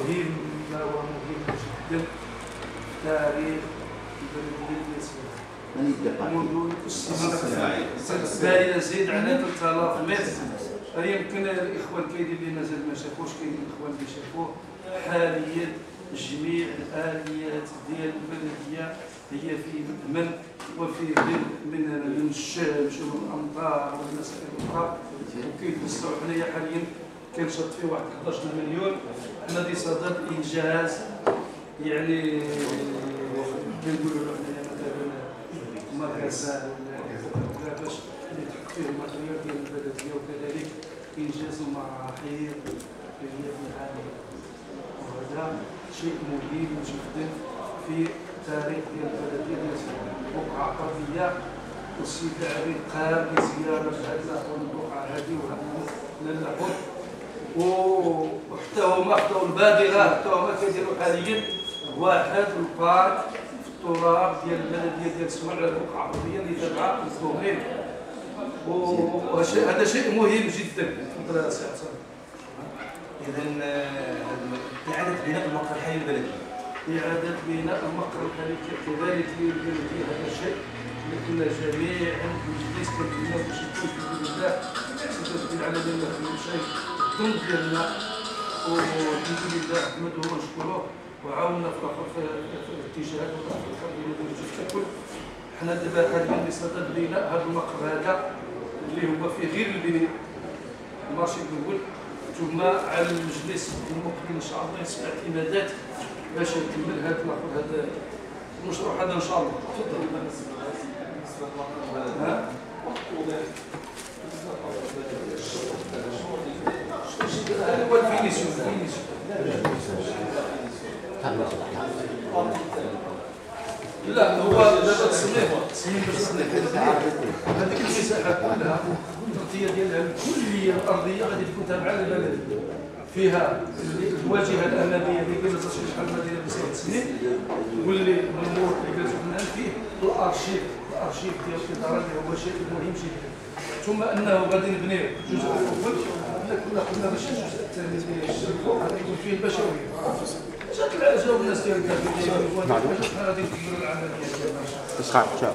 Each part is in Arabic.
مهمة ومهمة جدا في تاريخ البلدية ديال سويسرا. منذ السنة زيد على 3000 متر. يمكن الإخوان كاينين اللي مازال ما شافوش، كاينين الإخوان اللي شافوه. حاليا جميع الآليات ديال البلدية هي في مأمن وفي ظل من الشمس ومن الأمطار والمسائل الأخرى، وكيتوسعوا. حنايا حاليا كنشط فيه واحد 11 مليون. حنا بصدد إنجاز يعني كنقولوا له حنايا مثلا مغازال ولا باش يتحط فيه الماتريال ديال البلدية، وكذلك إنجاز المراحيض اللي هي في العالم. وهذا شيء مهم جدا في تاريخ ديال البلدية ديال سويسرا. بقعة طبيعية، والسيد العريض قام بزيارة هذه البقعة هذه وهذا اللاحوت، وحتى هما خداو البادرة، حتى هما كيديروا حاليا واحد البارك في التراب ديال البلدية ديال سويسرا على البقعة الطبيعية اللي تابعة للدومين، وهذا شيء مهم جدا. تفضل يا سي عصام. إذا إعادة بناء الموقع الحالي للبلدية. إعادة بناء المقر الحالي كذلك للبلدية هذا الشيء اللي كنا جميعا المجلس كنتمناو باش يكون بإذن الله. سيدي العالمين ما في شيء الذنب ديالنا، والحمد لله نحمدوه ونشكروه وعاوننا في الاتجاهات والأفكار اللي نديرو في الكل. حنا دابا حاليا بصدد بناء هذا المقر هذا اللي هو فيه غير البناء المارشي الأول، ثم على المجلس المقبل ان شاء الله يسمع اعتمادات باش يكمل هذا المشروع هذا ان شاء الله. تفضل. هذا هو الفينيسيون. لا هو دابا تصميم باش تصنيف هذيك المساحه كلها التغطيه ديالها الكليه الارضيه غادي تكون تابعه للبلديه. فيها الواجهه الاماميه اللي جلست شحال المدينه ب 6 سنين، واللي النور اللي جلس الان فيه الارشيف ديال الاداره اللي هو شيء مهم جدا. ثم انه غادي نبنيو الجزء الاول، كنا قلنا باش الجزء الثاني غادي يكون فيه البشويه. جاو الناس ديال الكافيتيريا شحال غادي نكملوا العمليه ديالنا. اسحاق شاف.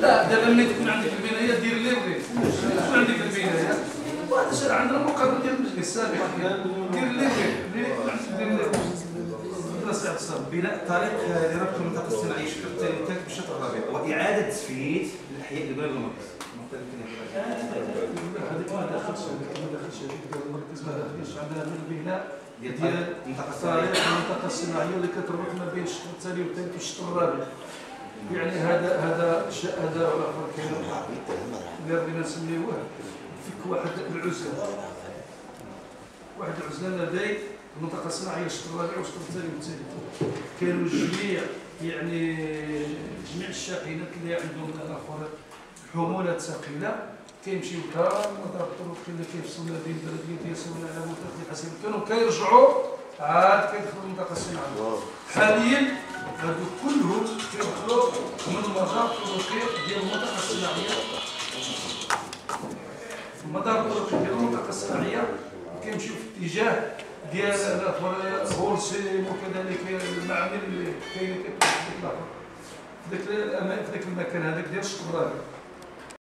لا دابا ملي تكون عندك البنايه دير اللي بغيت، تكون عندك البنايه وهذا الشيء عندنا مقرر ديال المجلس السابق، دير اللي بغيت، ملي تكون عندك دير اللي بغيت. بناء الطريق لربط المنطقة الصناعية الشق الثاني والثالث بالشق الرابع، وإعادة تثبيت الأحياء اللي بين المركز. هذيك ما دخلش ديال المركز، ما دخلش عندنا من البناء ديال المنطقة الصناعية اللي كتربط ما بين الشق الثاني والثالث والشق الرابع. يعني هذا الاخر كاين اللي بغينا نسميوه فيك واحد العزلة، واحد العزلة لدي المنطقة الصناعية الشق الرابع والشق الثاني والثالث. كانوا جميع الشاحنات اللي عندهم الاخر حمولات ثقيلة كيمشيو كامل الطرق اللي كيفصلوا بين البلدية ديال سوينا على منطقة الحسين، كانوا كيرجعوا عاد كيدخلوا المنطقة الصناعية. حاليا هادو كلهم كيدخلوا من المدار الطرقي ديال المنطقة الصناعية. المدار الطرقي ديال المنطقة الصناعية كيمشيو في اتجاه ديال بورسيم، وكذلك المعامل اللي كاينين في ذاك المكان هذاك ديال الشق الرابع.